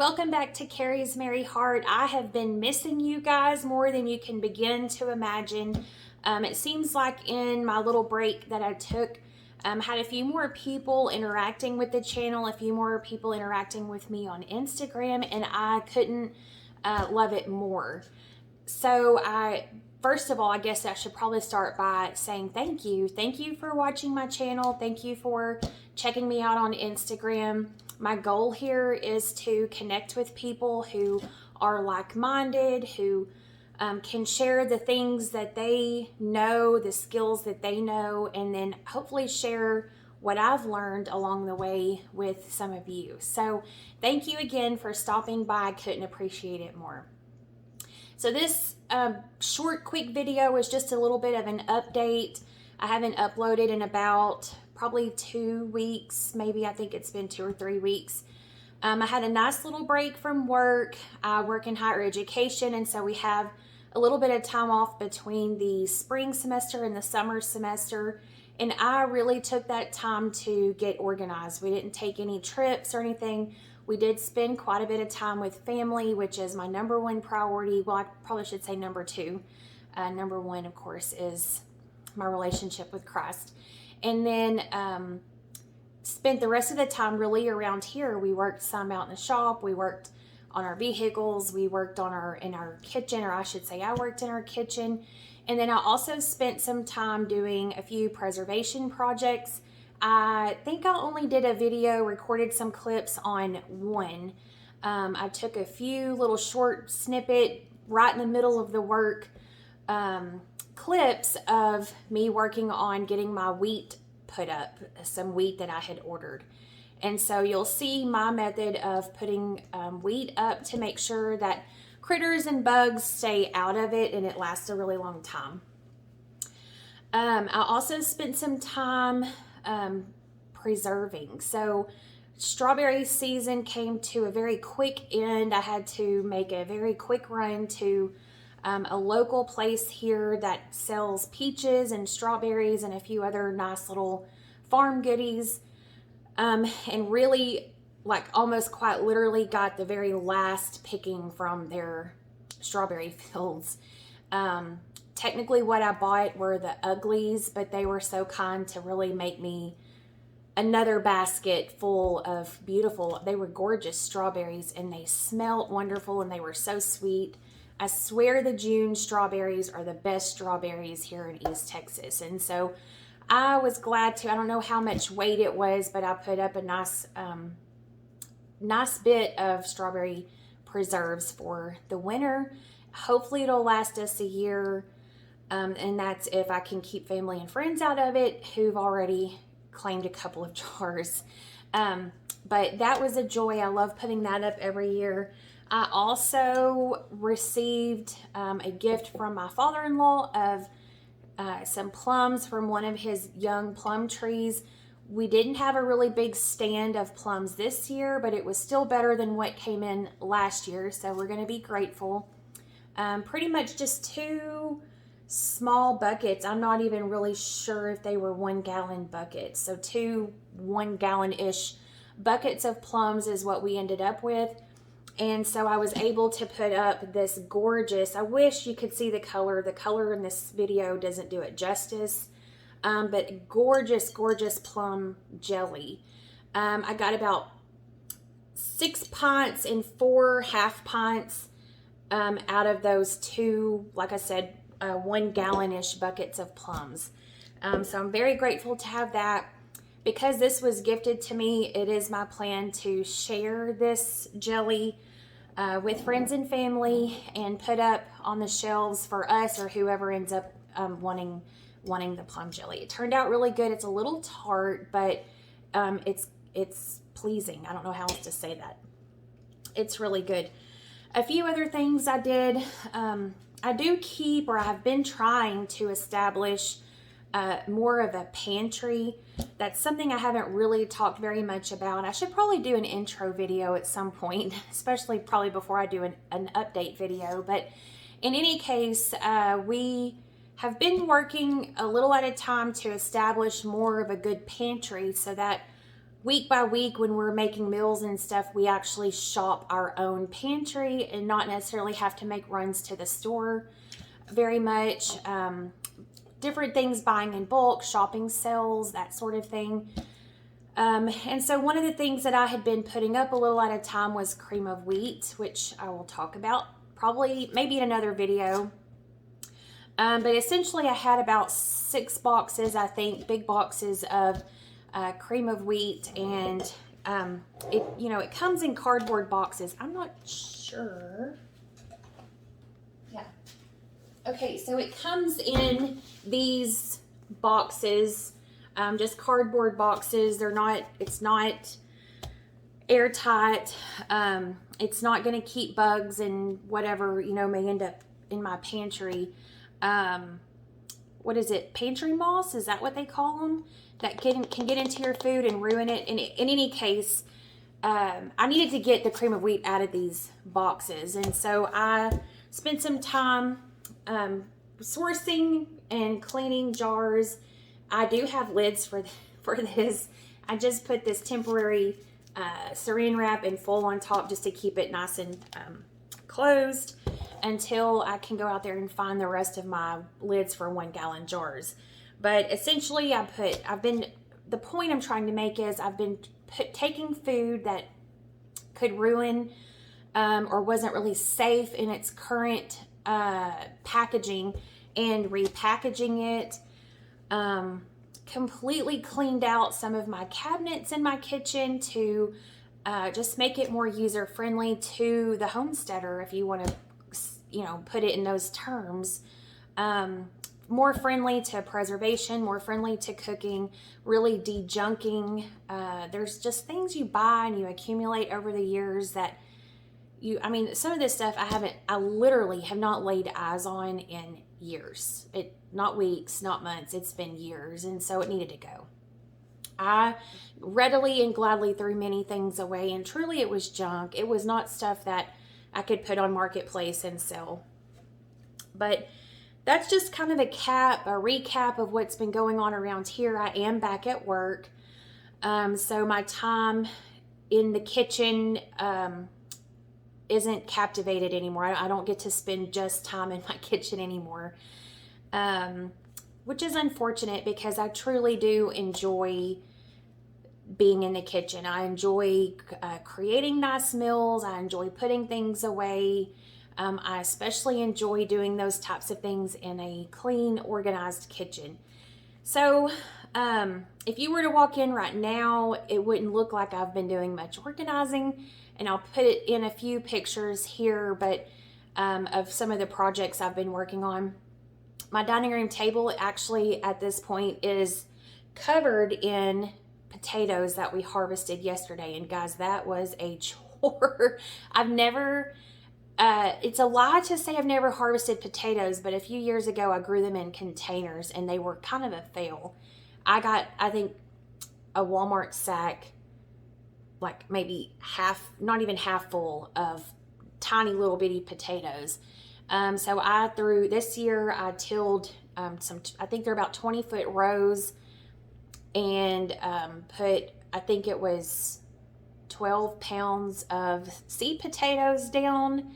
Welcome back to Carrie's Merry Heart. I have been missing you guys more than you can begin to imagine. It seems like in my little break that I took, had a few more people interacting with the channel, a few more people interacting with me on Instagram, and I couldn't love it more. So first of all, I guess I should probably start by saying thank you. Thank you for watching my channel. Thank you for checking me out on Instagram. My goal here is to connect with people who are like-minded, who can share the things that they know, the skills that they know, and then hopefully share what I've learned along the way with some of you. So thank you again for stopping by. I couldn't appreciate it more. So this short, quick video is just a little bit of an update. I haven't uploaded in about probably 2 weeks, maybe. I think it's been 2 or 3 weeks. I had a nice little break from work. I work in higher education, and so we have a little bit of time off between the spring semester and the summer semester, and I really took that time to get organized. We didn't take any trips or anything. We did spend quite a bit of time with family, which is my number one priority. Well, I probably should say number two. Number one, of course, is my relationship with Christ. And then spent the rest of the time really around here. We worked some out in the shop. We worked on our vehicles. We worked on in our kitchen, or I should say I worked in our kitchen. And then I also spent some time doing a few preservation projects. I think I only did a video, recorded some clips on one. I took a few little short snippet right in the middle of the work clips of me working on getting my wheat put up, some wheat that I had ordered. And so you'll see my method of putting wheat up to make sure that critters and bugs stay out of it and it lasts a really long time. I also spent some time preserving. So strawberry season came to a very quick end. I had to make a very quick run to a local place here that sells peaches and strawberries and a few other nice little farm goodies, and really, like, almost quite literally got the very last picking from their strawberry fields. Technically what I bought were the uglies, but they were so kind to really make me another basket full of beautiful, they were gorgeous strawberries, and they smelled wonderful, and they were so sweet. I swear the June strawberries are the best strawberries here in East Texas. And so I was glad to, I don't know how much weight it was, but I put up a nice bit of strawberry preserves for the winter. Hopefully it'll last us a year. And that's if I can keep family and friends out of it who've already claimed a couple of jars. But that was a joy. I love putting that up every year. I also received a gift from my father-in-law of some plums from one of his young plum trees. We didn't have a really big stand of plums this year, but it was still better than what came in last year, so we're going to be grateful. Pretty much just 2 small buckets. I'm not even really sure if they were 1 gallon buckets. So 2 1-gallon-ish buckets of plums is what we ended up with. And so I was able to put up this gorgeous, I wish you could see the color. The color in this video doesn't do it justice, but gorgeous, gorgeous plum jelly. I got about 6 pints and 4 half pints out of those 2, like I said, 1 gallon-ish buckets of plums. So I'm very grateful to have that. Because this was gifted to me, it is my plan to share this jelly with friends and family and put up on the shelves for us or whoever ends up wanting the plum jelly. It turned out really good. It's a little tart, but it's pleasing. I don't know how else to say that. It's really good. A few other things I did. I do keep, or I have been trying to establish more of a pantry. That's something I haven't really talked very much about. I should probably do an intro video at some point, especially probably before I do an update video. But in any case, we have been working a little at a time to establish more of a good pantry so that week by week when we're making meals and stuff, we actually shop our own pantry and not necessarily have to make runs to the store very much. Different things, buying in bulk, shopping sales, that sort of thing. And so one of the things that I had been putting up a little at a time was cream of wheat, which I will talk about probably maybe in another video. But essentially I had about 6 boxes, I think, big boxes of cream of wheat, and it comes in cardboard boxes. I'm not sure. Yeah. Okay, so it comes in these boxes, just cardboard boxes. It's not airtight. It's not going to keep bugs and whatever, may end up in my pantry. What is it? Pantry moss? Is that what they call them? That can get into your food and ruin it. In any case, I needed to get the cream of wheat out of these boxes. And so I spent some time sourcing and cleaning jars. I do have lids for this. I just put this temporary saran wrap and foil on top just to keep it nice and closed until I can go out there and find the rest of my lids for 1-gallon jars. But essentially the point I'm trying to make is I've been taking food that could ruin or wasn't really safe in its current packaging and repackaging it. Completely cleaned out some of my cabinets in my kitchen to just make it more user-friendly to the homesteader, if you want to, put it in those terms. More friendly to preservation, more friendly to cooking, really de-junking. There's just things you buy and you accumulate over the years that some of this stuff I literally have not laid eyes on in years. Not weeks, not months, it's been years, and so it needed to go. I readily and gladly threw many things away, and truly it was junk. It was not stuff that I could put on Marketplace and sell. But that's just kind of a recap of what's been going on around here. I am back at work. So my time in the kitchen isn't captivated anymore. I don't get to spend just time in my kitchen anymore, which is unfortunate because I truly do enjoy being in the kitchen. I enjoy creating nice meals. I enjoy putting things away. I especially enjoy doing those types of things in a clean, organized kitchen. So if you were to walk in right now, it wouldn't look like I've been doing much organizing, and I'll put it in a few pictures here, but of some of the projects I've been working on. My dining room table actually at this point is covered in potatoes that we harvested yesterday, and guys, that was a chore. It's a lie to say I've never harvested potatoes, but a few years ago I grew them in containers and they were kind of a fail. I got, I think, a Walmart sack, like maybe not even half full of tiny little bitty potatoes. So this year I tilled I think they're about 20-foot rows, and put, I think it was 12 pounds of seed potatoes down.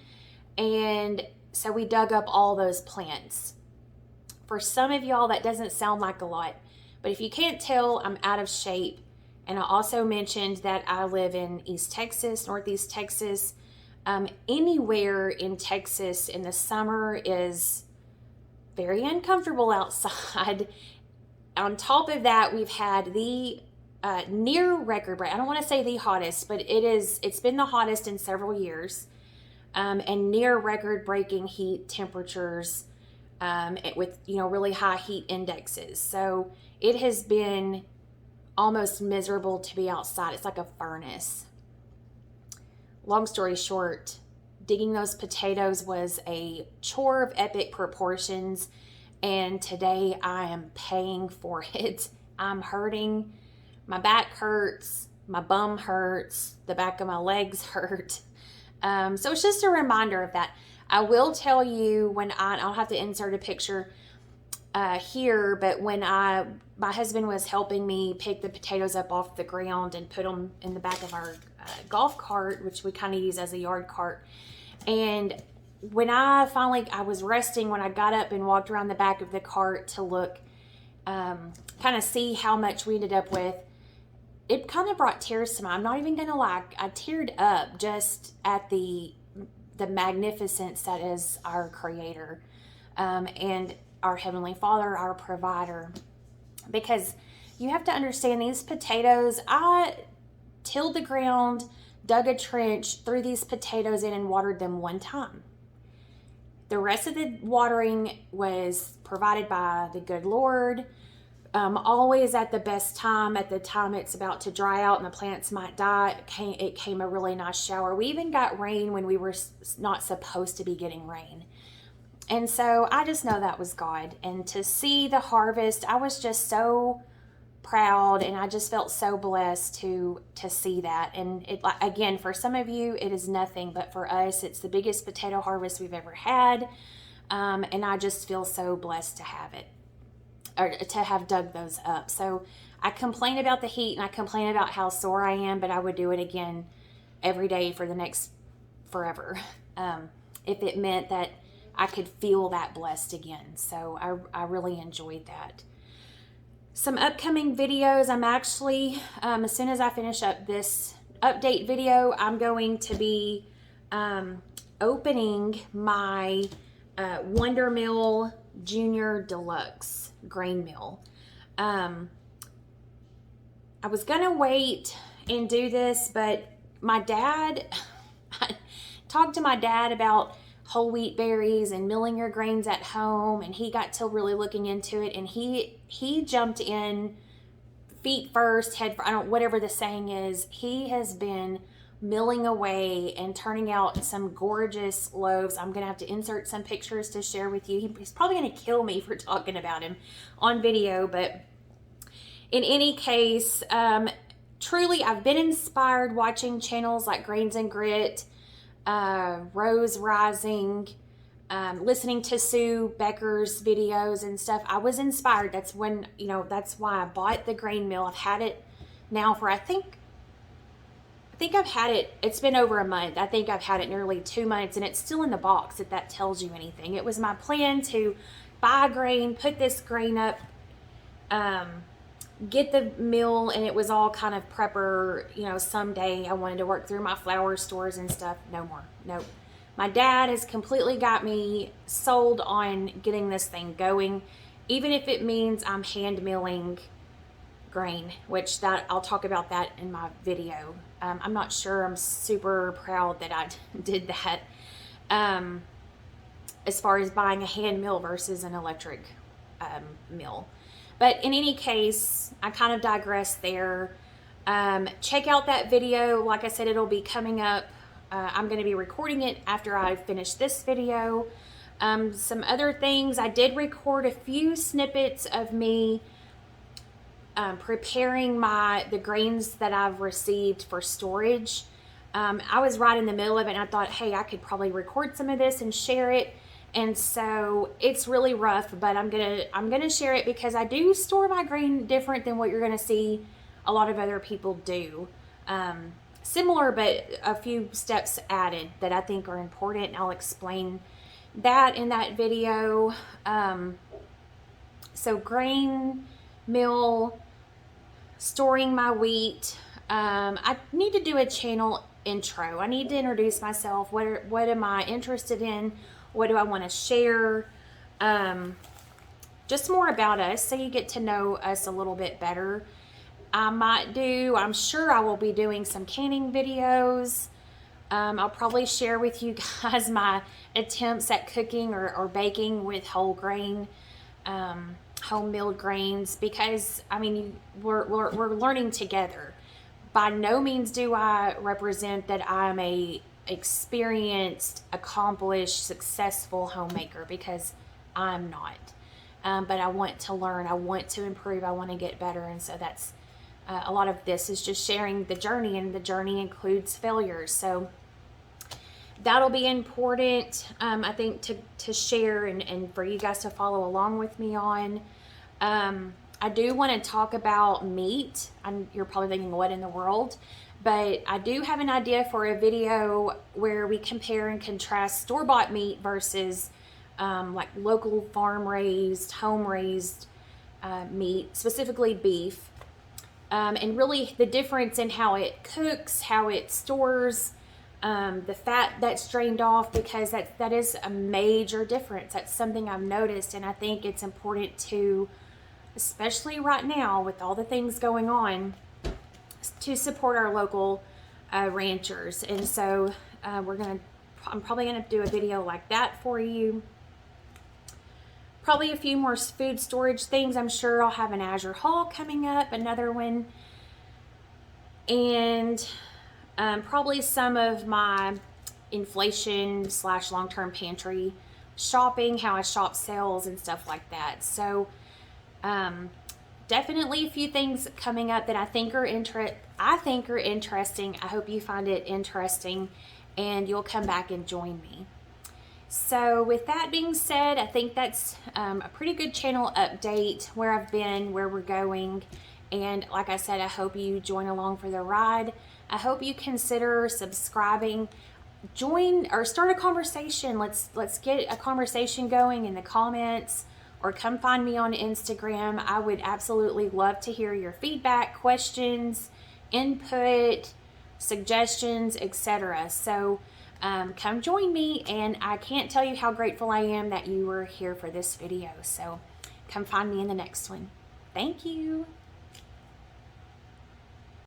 And so we dug up all those plants. For some of y'all, that doesn't sound like a lot, but if you can't tell, I'm out of shape. And I also mentioned that I live in East Texas, Northeast Texas. Anywhere in Texas in the summer is very uncomfortable outside. On top of that, we've had the near record break. I don't want to say the hottest, but it's been the hottest in several years. And near record breaking heat temperatures with really high heat indexes. So it has been almost miserable to be outside. It's like a furnace. Long story short, digging those potatoes was a chore of epic proportions, and today I am paying for it. I'm hurting. My back hurts. My bum hurts. The back of my legs hurt. So it's just a reminder of that. I will tell you I'll have to insert a picture. here, but when my husband was helping me pick the potatoes up off the ground and put them in the back of our golf cart, which we kind of use as a yard cart. And when I was resting, when I got up and walked around the back of the cart to look, kind of see how much we ended up with, it kind of brought tears to me. I'm not even gonna lie, I teared up just at the magnificence that is our Creator, and our Heavenly Father, our provider. Because you have to understand, these potatoes, I tilled the ground, dug a trench, threw these potatoes in and watered them one time. The rest of the watering was provided by the good Lord, always at the best time, at the time it's about to dry out and the plants might die. It came a really nice shower. We even got rain when we were not supposed to be getting rain. And so I just know that was God. And to see the harvest, I was just so proud, and I just felt so blessed to see that. And it, again, for some of you, it is nothing, but for us, it's the biggest potato harvest we've ever had. And I just feel so blessed to have it, or to have dug those up. So I complain about the heat and I complain about how sore I am, but I would do it again every day for the next forever, if it meant that I could feel that blessed again. So I really enjoyed that. Some upcoming videos, I'm actually, as soon as I finish up this update video, I'm going to be opening my Wonder Mill Junior Deluxe grain mill. I was gonna wait and do this, but my dad, I talked to my dad about whole wheat berries and milling your grains at home, and he got to really looking into it, and he jumped in feet first, head first, whatever the saying is. He has been milling away and turning out some gorgeous loaves. I'm gonna have to insert some pictures to share with you. He's probably gonna kill me for talking about him on video, but in any case, truly I've been inspired watching channels like Grains and Grit, Rose Rising, listening to Sue Becker's videos and stuff. I was inspired. That's when, that's why I bought the grain mill. I've had it now for, I think I've had it, it's been over a month. I think I've had it nearly 2 months, and it's still in the box, if that tells you anything. It was my plan to buy grain, put this grain up, get the mill, and it was all kind of prepper, someday I wanted to work through my flour stores and stuff. No more. Nope. My dad has completely got me sold on getting this thing going, even if it means I'm hand milling grain, which that I'll talk about that in my video. I'm not sure I'm super proud that I did that, as far as buying a hand mill versus an electric mill. But in any case, I kind of digress there. Check out that video. Like I said, it'll be coming up. I'm going to be recording it after I finish this video. Some other things, I did record a few snippets of me preparing the grains that I've received for storage. I was right in the middle of it, and I thought, hey, I could probably record some of this and share it. And so it's really rough, but I'm gonna share it because I do store my grain different than what you're gonna see a lot of other people do. Similar, but a few steps added that I think are important, and I'll explain that in that video. So grain mill, storing my wheat. I need to do a channel intro. I need to introduce myself. What am I interested in? What do I want to share? Just more about us, so you get to know us a little bit better. I'm sure I will be doing some canning videos. I'll probably share with you guys my attempts at cooking or baking with whole grain, home milled grains, because we're learning together. By no means do I represent that I'm a experienced, accomplished, successful homemaker, because I'm not. But I want to learn, I want to improve, I want to get better, and so that's a lot of this is just sharing the journey, and the journey includes failures. So that'll be important, I think, to share and for you guys to follow along with me on. I do want to talk about meat. You're probably thinking, what in the world? But I do have an idea for a video where we compare and contrast store-bought meat versus like local farm-raised, home-raised meat, specifically beef. And really the difference in how it cooks, how it stores, the fat that's drained off, because that is a major difference. That's something I've noticed, and I think it's important to, especially right now with all the things going on, to support our local ranchers. And so I'm probably gonna do a video like that for you. Probably a few more food storage things. I'm sure I'll have an Azure haul coming up, another one, and probably some of my inflation / long-term pantry shopping, how I shop sales and stuff like that. So definitely a few things coming up that I think are interesting. I hope you find it interesting and you'll come back and join me. So with that being said, I think that's a pretty good channel update, where I've been, where we're going. And like I said, I hope you join along for the ride. I hope you consider subscribing, join or start a conversation. Let's get a conversation going in the comments, or come find me on Instagram. I would absolutely love to hear your feedback, questions, input, suggestions, etc. So come join me, and I can't tell you how grateful I am that you were here for this video. So come find me in the next one. Thank you.